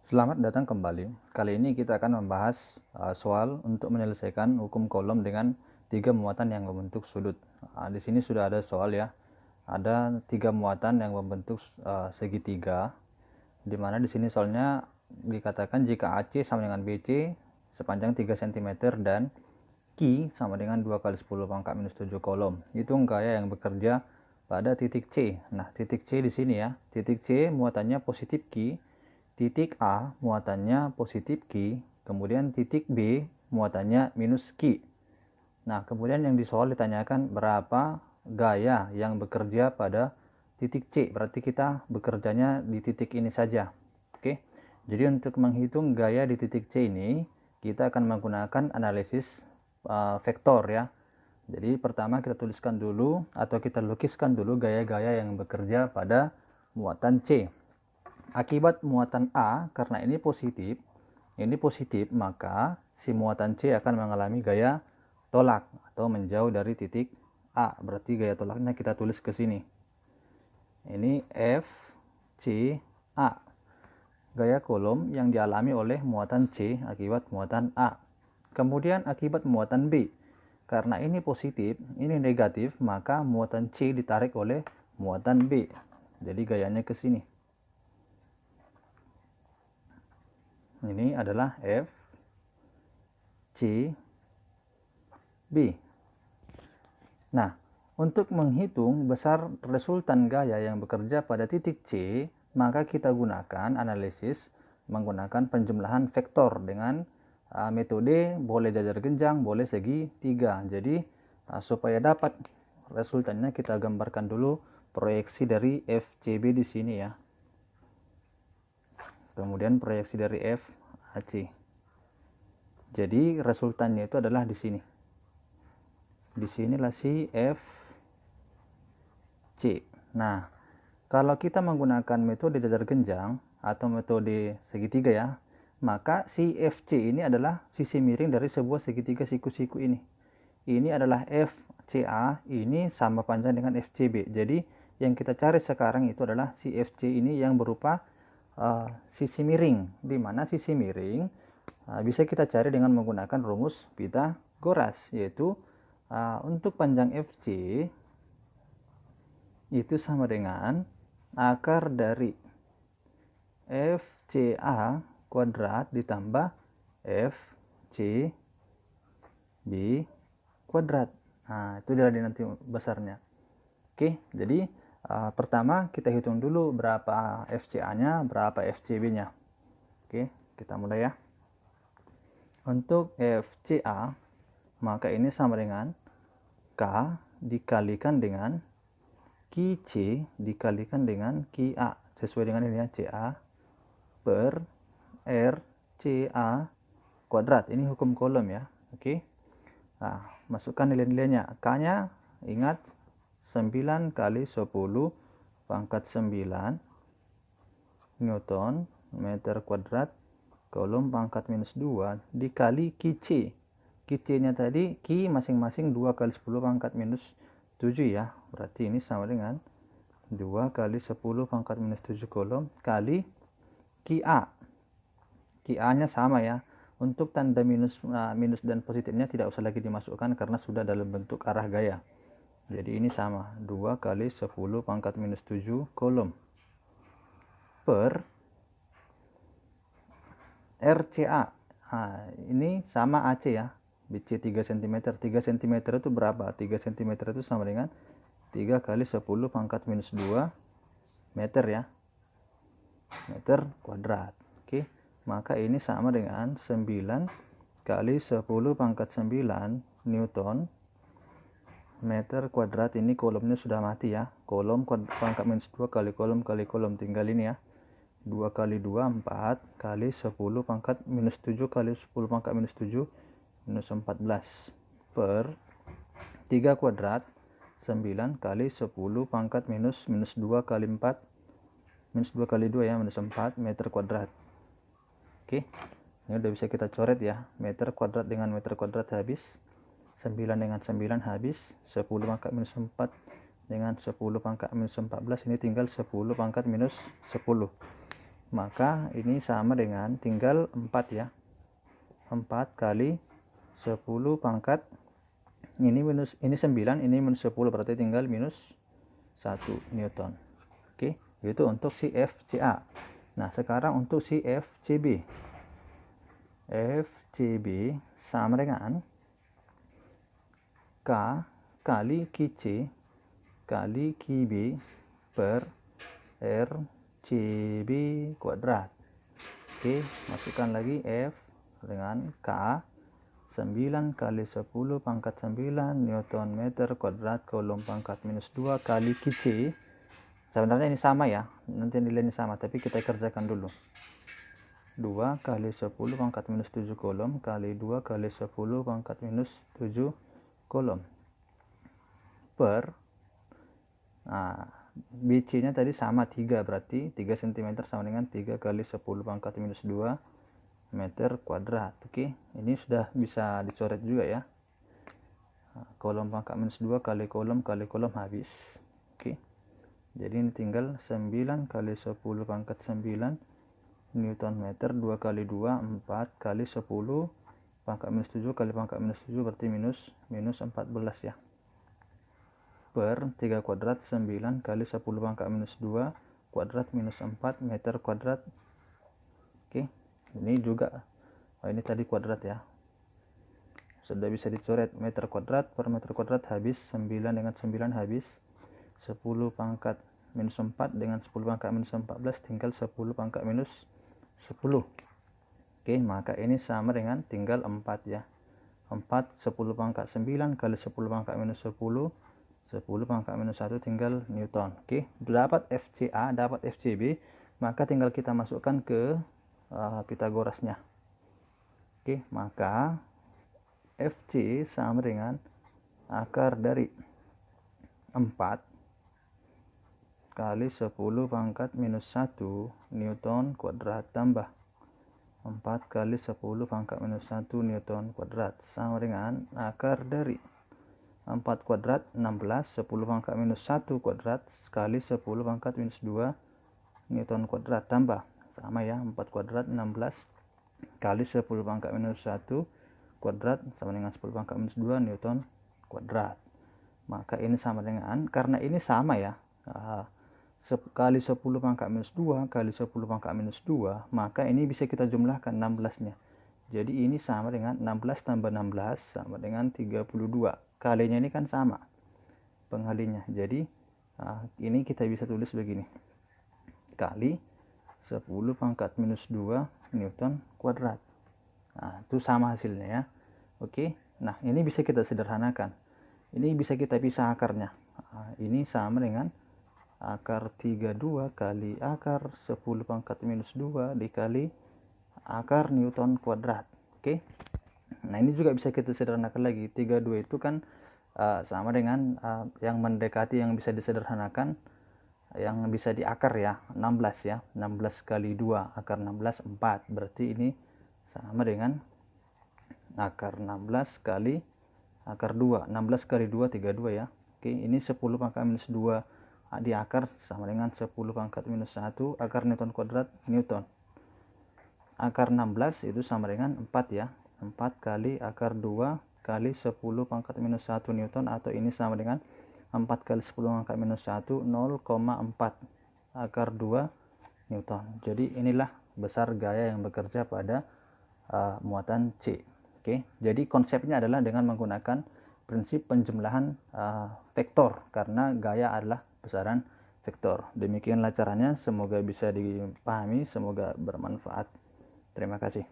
Selamat datang kembali. Kali ini kita akan membahas soal untuk menyelesaikan hukum kolom dengan 3 muatan yang membentuk sudut. Di sini sudah ada soal ya. Ada 3 muatan yang membentuk segitiga, di mana di sini soalnya dikatakan jika AC sama dengan BC sepanjang 3 cm dan Q sama dengan 2 kali 10 pangkat minus 7 kolom. Hitung gaya yang bekerja pada titik C. Nah, titik C di sini ya. Titik C muatannya positif Q, titik A muatannya positif Q, kemudian titik B muatannya minus Q. Nah, kemudian yang di soal ditanyakan berapa gaya yang bekerja pada titik C. Berarti kita bekerjanya di titik ini saja. Oke. Jadi untuk menghitung gaya di titik C ini, kita akan menggunakan analisis vektor ya. Jadi pertama kita tuliskan dulu atau kita lukiskan dulu gaya-gaya yang bekerja pada muatan C. Akibat muatan A, karena ini positif, maka si muatan C akan mengalami gaya tolak atau menjauh dari titik A. Berarti gaya tolaknya kita tulis ke sini. Ini F, C, A. Gaya kolom yang dialami oleh muatan C akibat muatan A. Kemudian akibat muatan B. Karena ini positif, ini negatif, maka muatan C ditarik oleh muatan B. Jadi gayanya ke sini. Ini adalah F, C, B. Nah, untuk menghitung besar resultan gaya yang bekerja pada titik C, maka kita gunakan analisis menggunakan penjumlahan vektor dengan metode boleh jajar genjang, boleh segitiga. Jadi supaya dapat resultannya kita gambarkan dulu proyeksi dari FCB di sini ya. Kemudian proyeksi dari FAC. Jadi resultannya itu adalah di sini. Di sinilah si FC. Nah, kalau kita menggunakan metode jajar genjang atau metode segitiga ya, maka si FC ini adalah sisi miring dari sebuah segitiga siku-siku ini. Ini adalah FCA, ini sama panjang dengan FCB. Jadi yang kita cari sekarang itu adalah si FC ini yang berupa sisi miring, di mana sisi miring bisa kita cari dengan menggunakan rumus Pythagoras, yaitu untuk panjang FC itu sama dengan akar dari FCA kuadrat ditambah FCB kuadrat. Nah, itu dari nanti besarnya. Oke, jadi pertama kita hitung dulu berapa FCA-nya, berapa FCB-nya. Oke, kita mulai ya. Untuk FCA, maka ini sama dengan K dikalikan dengan QC dikalikan dengan QA. Sesuai dengan ini ya, CA per RCA kuadrat. Ini hukum kolom ya. Oke. Nah, masukkan nilai-nilainya. K-nya ingat 9 kali 10 pangkat 9 Newton meter kuadrat kolom pangkat minus 2 dikali QC. QC-nya tadi, Q masing-masing 2 kali 10 pangkat minus 7 ya. Berarti ini sama dengan 2 kali 10 pangkat minus 7 kolom kali QA. QA-nya sama ya. Untuk tanda minus dan positifnya tidak usah lagi dimasukkan karena sudah dalam bentuk arah gaya. Jadi ini sama, 2 kali 10 pangkat minus 7 kolom per RCA. Nah, ini sama AC ya. BC 3 cm. 3 cm itu berapa? 3 cm itu sama dengan 3 kali 10 pangkat minus 2 meter ya. Meter kuadrat. Oke. Maka ini sama dengan 9 kali 10 pangkat 9 Newton meter kuadrat. Ini kolomnya sudah mati ya. Kolom pangkat minus 2 kali kolom tinggal ini ya. 2 kali 2 4 kali 10 pangkat minus 7 kali 10 pangkat minus 7 minus 14 per 3 kuadrat 9 kali 10 pangkat minus 2 kali 4 minus 2 kali 2 ya, minus 4 meter kuadrat. Oke, ini udah bisa kita coret ya. Meter kuadrat dengan meter kuadrat habis, 9 dengan 9 habis, 10 pangkat minus 4 dengan 10 pangkat minus 14, ini tinggal 10 pangkat minus 10. maka ini sama dengan tinggal 4 ya. 4 kali 10 pangkat ini 9, ini minus 10, berarti tinggal minus 1 Newton. Oke, itu untuk si FCA. Nah, sekarang untuk si FCB. FCB sama dengan K kali QC kali QB per RCB kuadrat. Oke, masukkan lagi F dengan K 9 kali 10 pangkat 9 Newton meter kuadrat kolom pangkat minus 2 kali QC. Sebenarnya ini sama ya, nanti nilainya sama, tapi kita kerjakan dulu. 2 kali 10 pangkat minus 7 kolom kali 2 kali 10 pangkat minus 7 kolom per, nah BC nya tadi sama 3, berarti 3 cm sama dengan 3 kali 10 pangkat minus 2 meter kuadrat. Oke, ini sudah bisa dicoret juga ya. Nah, kolom pangkat minus 2 kali kolom habis. Oke, jadi ini tinggal 9 kali 10 pangkat 9 Newton meter 2 kali 2 4 kali 10 pangkat minus 7 kali pangkat minus 7 berarti minus 14 ya, per 3 kuadrat 9 kali 10 pangkat minus 2 kuadrat minus 4 meter kuadrat. Oke, ini juga ini tadi kuadrat ya, sudah bisa dicoret. Meter kuadrat per meter kuadrat habis, 9 dengan 9 habis, 10 pangkat minus 4 dengan 10 pangkat minus 14 tinggal 10 pangkat minus 10. Oke, maka ini sama dengan tinggal 4 ya. 4 10 pangkat 9 kali 10 pangkat minus 10 pangkat minus 1 tinggal Newton. Oke, dapat FCA, dapat FCB, maka tinggal kita masukkan ke Pitagorasnya. Oke, maka FC sama dengan akar dari 4 kali 10 pangkat minus 1 Newton kuadrat tambah 4 kali 10 pangkat minus 1 Newton kuadrat sama dengan akar dari 4 kuadrat 16 10 pangkat minus 1 kuadrat kali 10 pangkat minus 2 Newton kuadrat tambah sama ya, 4 kuadrat 16 kali 10 pangkat minus 1 kuadrat sama dengan 10 pangkat minus 2 Newton kuadrat. Maka ini sama dengan, karena ini sama ya, kali 10 pangkat minus 2 kali 10 pangkat minus 2, maka ini bisa kita jumlahkan 16 nya. Jadi ini sama dengan 16 tambah 16 sama dengan 32. Kalinya ini kan sama pengalinya, jadi ini kita bisa tulis begini, kali 10 pangkat minus 2 Newton kuadrat. Nah, itu sama hasilnya ya. Oke, nah ini bisa kita sederhanakan, ini bisa kita pisah akarnya. Ini sama dengan akar 32 kali akar 10 pangkat minus 2 dikali akar Newton kuadrat. Oke, nah ini juga bisa kita sederhanakan lagi. 32 itu kan sama dengan yang mendekati yang bisa disederhanakan, yang bisa diakar ya, 16 ya. 16 kali 2 akar 16 4, berarti ini sama dengan akar 16 kali akar 2. 16 kali 2 32 ya. Oke, ini 10 pangkat minus 2 di akar sama dengan 10 pangkat minus 1 akar Newton kuadrat Newton. Akar 16 itu sama dengan 4 ya. 4 kali akar 2 kali 10 pangkat minus 1 Newton, atau ini sama dengan 4 kali 10 pangkat minus 1 0,4 akar 2 Newton. Jadi inilah besar gaya yang bekerja pada muatan C. Oke, jadi konsepnya adalah dengan menggunakan prinsip penjumlahan vektor, karena gaya adalah besaran vektor. Demikianlah caranya, semoga bisa dipahami, semoga bermanfaat. Terima kasih.